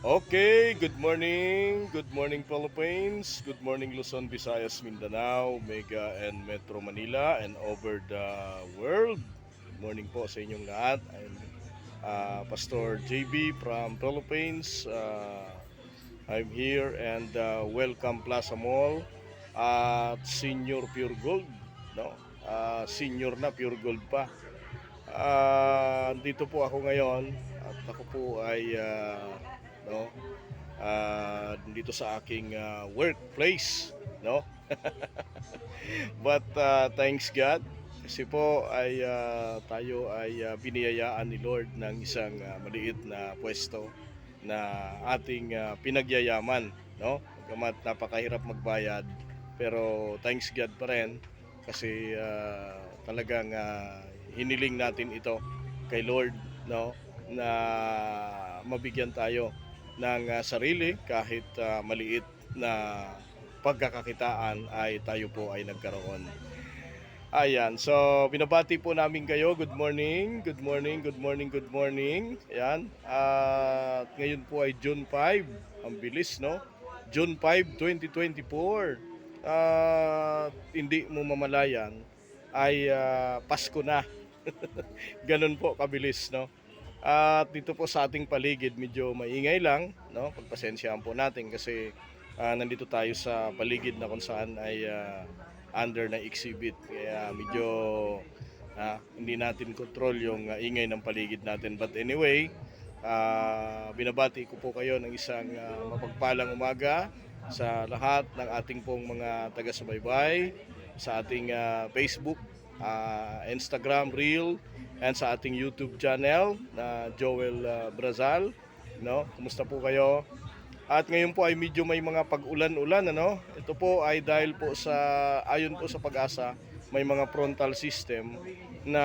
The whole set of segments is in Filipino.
Okay, good morning. Good morning Philippines. Good morning Luzon, Visayas, Mindanao, Mega and Metro Manila and over the world. Good morning po sa inyong lahat. I'm Pastor JB from Philippines. I'm here and welcome Plaza Mall at Senior Pure Gold. No? Senior na Pure Gold pa. Dito po ako ngayon at ako po ay no dito sa aking workplace, no. But thanks God kasi po ay tayo ay biniyayaan ni Lord ng isang maliit na pwesto na ating pinagyayaman, no. Bagamat napakahirap magbayad, pero thanks God pa rin kasi talagang hiniling natin ito kay Lord, no, na mabigyan tayo ng sarili kahit maliit na pagkakakitaan ay tayo po ay nagkaroon. Ayan, so binabati po namin kayo. Good morning, good morning, good morning, good morning. Ayan, at ngayon po ay June 5. Ang bilis, no? June 5, 2024. Hindi mo mamalayan ay Pasko na. Ganun po kabilis, no? At dito po sa ating paligid medyo maingay lang, no? Pagpasensyaan po natin kasi nandito tayo sa paligid na kung saan ay under na exhibit. Kaya medyo hindi natin control yung ingay ng paligid natin. But anyway, binabati ko po kayo ng isang mapagpalang umaga sa lahat ng ating pong mga taga-subaybay sa ating Facebook, Instagram Reel, and sa ating YouTube channel na Joel Brazal, no? Kumusta po kayo? At ngayon po ay medyo may mga pag-ulan-ulan, ano? Ito po ay dahil po sa ayon po sa Pag-asa, may mga frontal system na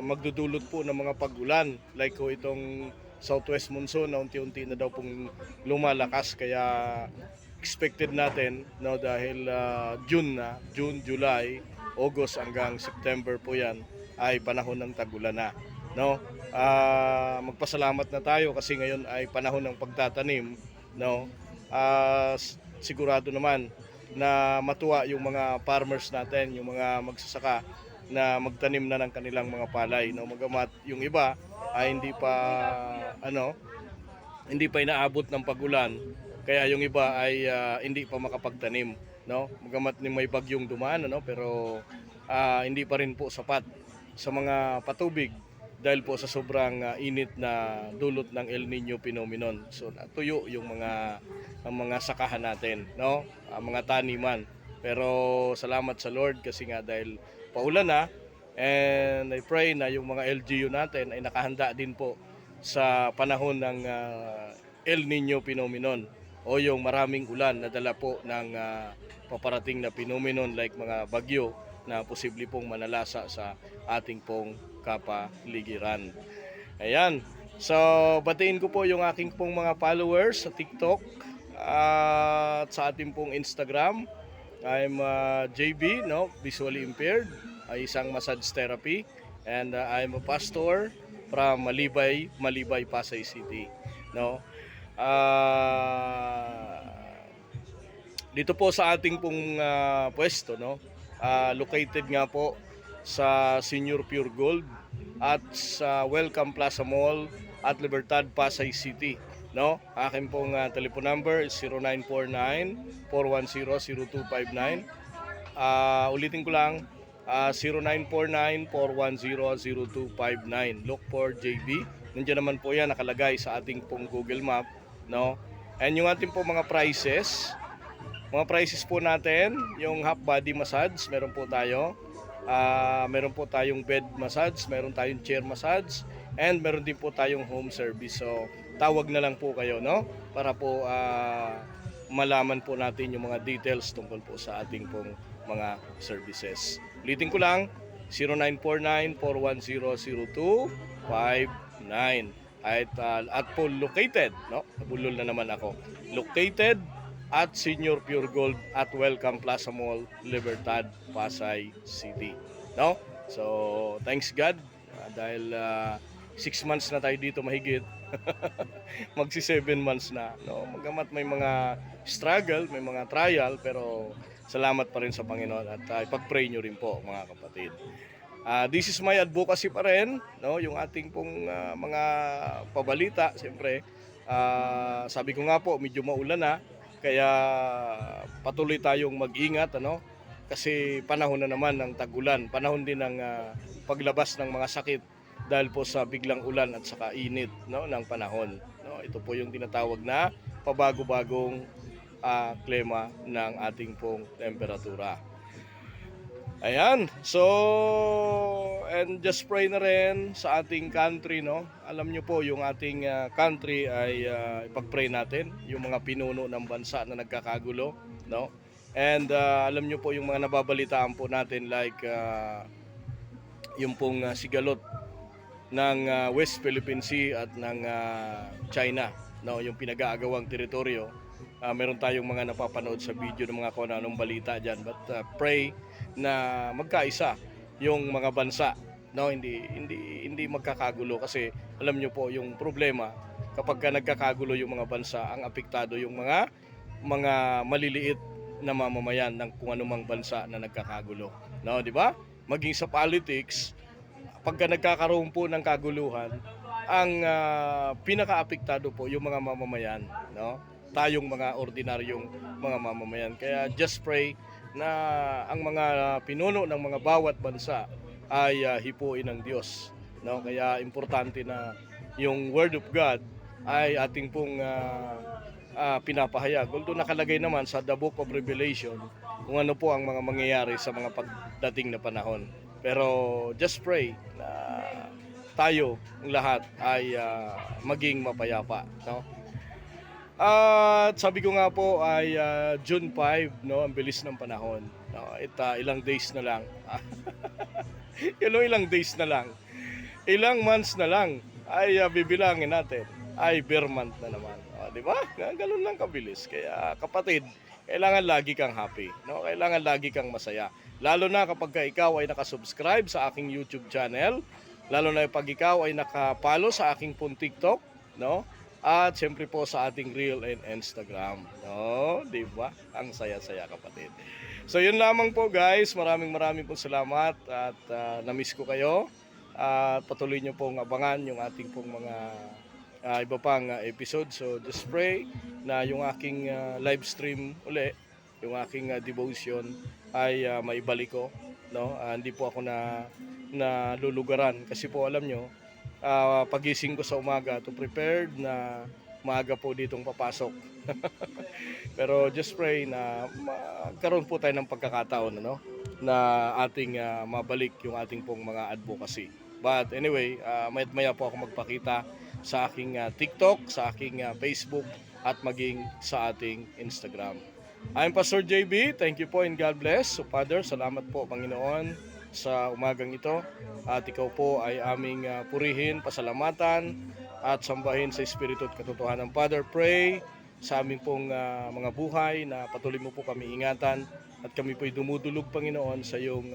magdudulot po ng mga pag-ulan. Like ko itong southwest monsoon na unti-unti na daw pong lumalakas, kaya expected natin, no, dahil June na, June, July, August hanggang September po 'yan ay panahon ng tag-ulan na, no? Magpasalamat na tayo kasi ngayon ay panahon ng pagtatanim, no. Sigurado naman na matuwa yung mga farmers natin, yung mga magsasaka na magtanim na ng kanilang mga palay, no. Magamat yung iba ay ano hindi pa inaabot ng pagulan, kaya yung iba ay hindi pa makapagtanim, no. Magamat ni may bagyong dumaan, ano, pero hindi pa rin po sapat sa mga patubig dahil po sa sobrang init na dulot ng El Nino phenomenon. So natuyo yung ang mga sakahan natin, no, mga taniman. Pero salamat sa Lord kasi nga dahil paulan na, and I pray na yung mga LGU natin ay nakahanda din po sa panahon ng El Nino phenomenon o yung maraming ulan na dala po ng paparating na phenomenon like mga bagyo na posible pong manalasa sa ating pong kapaligiran. Ayan. So, batiin ko po yung aking pong mga followers sa TikTok at sa ating pong Instagram. I'm JB, no, visually impaired, isang massage therapy, and I'm a pastor from Malibay, Pasay City, no. Dito po sa ating pong pwesto, no, located nga po sa Senior Pure Gold at sa Welcome Plaza Mall at Libertad, Pasay City, no. Akin pong telephone number is 0949-410-0259. Ulitin ko lang, 0949-410-0259. Look for JB. Nandiyan naman po yan nakalagay sa ating pong Google Map, no. And yung ating pong mga prices po natin, yung half body massage, meron po tayo. Meron po tayong bed massage, meron tayong chair massage, and meron din po tayong home service. So, tawag na lang po kayo, no? Para po malaman po natin yung mga details tungkol po sa ating pong mga services. Ulitin ko lang, 0949-410-0259. At po located, no? Nabulol na naman ako. Located at Senior Pure Gold at Welcome Plaza Mall, Libertad, Pasay City, no? So, thanks God dahil 6 months na tayo dito mahigit. Magsi 7 months na, no? Magamat may mga struggle, may mga trial, pero salamat pa rin sa Panginoon at ipag-pray nyo rin po mga kapatid. This is my advocacy pa rin, no? Yung ating pong mga pabalita, siyempre. Sabi ko nga po, medyo maulan na, kaya patuloy tayong mag-ingat, ano? Kasi panahon na naman ng tag-ulan, panahon din ng paglabas ng mga sakit dahil po sa biglang ulan at saka init, no, ng panahon. No, ito po yung tinatawag na pabago-bagong klima ng ating pong temperatura. Ayan, so and just pray na rin sa ating country, no. Alam nyo po yung ating country ay ipag-pray natin yung mga pinuno ng bansa na nagkakagulo, no. And alam nyo po yung mga nababalitaan po natin like yung pong sigalot ng West Philippine Sea at ng China, no, yung pinag-aagawang teritoryo. Meron tayong mga napapanood sa video ng mga kung anong balita diyan, but pray na magkaisa yung mga bansa, no, hindi magkakagulo kasi alam niyo po yung problema kapag nagkakagulo yung mga bansa, ang apektado yung mga maliliit na mamamayan ng kung anumang bansa na nagkakagulo, no, di ba? Maging sa politics, pagka nagkakaroon po ng kaguluhan, ang pinaka-apektado po yung mga mamamayan, no? Tayong mga ordinaryong mga mamamayan. Kaya just pray na ang mga pinuno ng mga bawat bansa ay hipuin ng Diyos, no? Kaya importante na yung Word of God ay ating pong pinapahayag. Although nakalagay naman sa The Book of Revelation kung ano po ang mga mangyayari sa mga pagdating na panahon. Pero just pray na tayo lahat ay maging mapayapa, no? At sabi ko nga po ay June 5, no, ang bilis ng panahon. No, ilang days na lang. Ilang days na lang. Ilang months na lang ay bibilangin natin. Ay bear month na naman. Di ba? Ganun lang kabilis. Kaya kapatid, kailangan lagi kang happy, no? Kailangan lagi kang masaya. Lalo na kapag ikaw ay nakasubscribe sa aking YouTube channel, lalo na pag ikaw ay nakapalo sa aking pong TikTok, no? At siyempre po sa ating Reel and Instagram, no? Di ba? Ang saya-saya kapatid. So yun lamang po guys, maraming pong salamat at na-miss ko kayo. At patuloy nyo pong abangan yung ating pong mga iba pang episode. So just pray na yung aking live stream uli, yung aking devotion ay maibalik ko, no? Hindi po ako na lulugaran kasi po alam nyo, pagising ko sa umaga to prepared na maaga po ditong papasok. Pero just pray na magkaroon po tayo ng pagkakataon, no, na ating mabalik yung ating pong mga advocacy. But anyway, maya po ako magpakita sa aking TikTok, sa aking Facebook at maging sa ating Instagram. I'm Pastor JB. Thank you po and God bless. So Father, salamat po Panginoon sa umagang ito. At ikaw po ay aming purihin, pasalamatan at sambahin sa Espiritu at katotohanan. Father, pray sa aming pong mga buhay na patuloy mo po kami ingatan at kami po'y dumudulog Panginoon sa iyong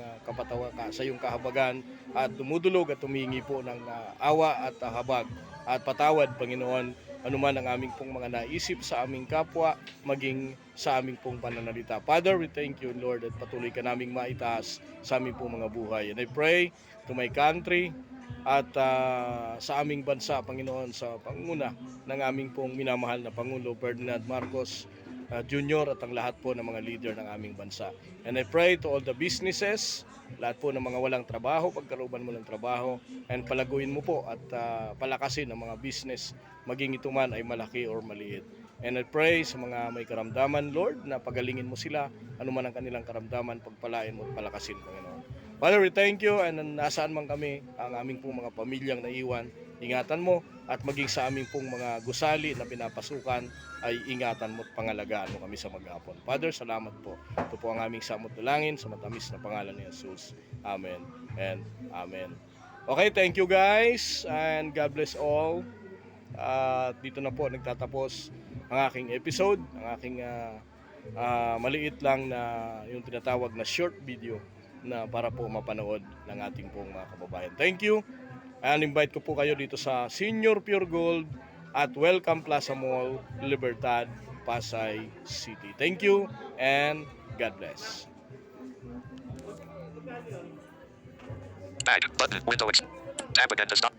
sa iyong kahabagan at dumudulog at humingi po ng awa at habag at patawad Panginoon anuman ang aming pong mga naisip sa aming kapwa, maging sa aming pong pananalita. Father, we thank you, Lord, at patuloy ka naming maitaas sa aming pong mga buhay. And I pray to my country at sa aming bansa, Panginoon, sa panguna ng aming pong minamahal na Pangulo Ferdinand Marcos Jr. at ang lahat po ng mga leader ng aming bansa. And I pray to all the businesses, lahat po ng mga walang trabaho, pagkaroon mo ng trabaho, and palaguin mo po at palakasin ang mga business, maging ito man ay malaki or maliit. And I pray sa mga may karamdaman, Lord, na pagalingin mo sila, anuman ang kanilang karamdaman, pagpalain mo at palakasin, Panginoon. Father, we thank you, and nasaan man kami, ang aming pong mga pamilyang naiwan, ingatan mo, at maging sa aming pong mga gusali na pinapasukan, ay ingatan mo at pangalagaan mo kami sa maghapon. Father, salamat po. Ito po ang aming samot dalangin sa matamis na pangalan ni Jesus. Amen and Amen. Okay, thank you guys, and God bless all. Dito na po nagtatapos ang aking episode, ang aking maliit lang na yung tinatawag na short video na para po mapanood ng ating pong mga kababayan. Thank you And invite ko po kayo dito sa Senior Pure Gold at Welcome Plaza Mall, Libertad, Pasay City. Thank you and God bless. Back button window. Tab again to stop.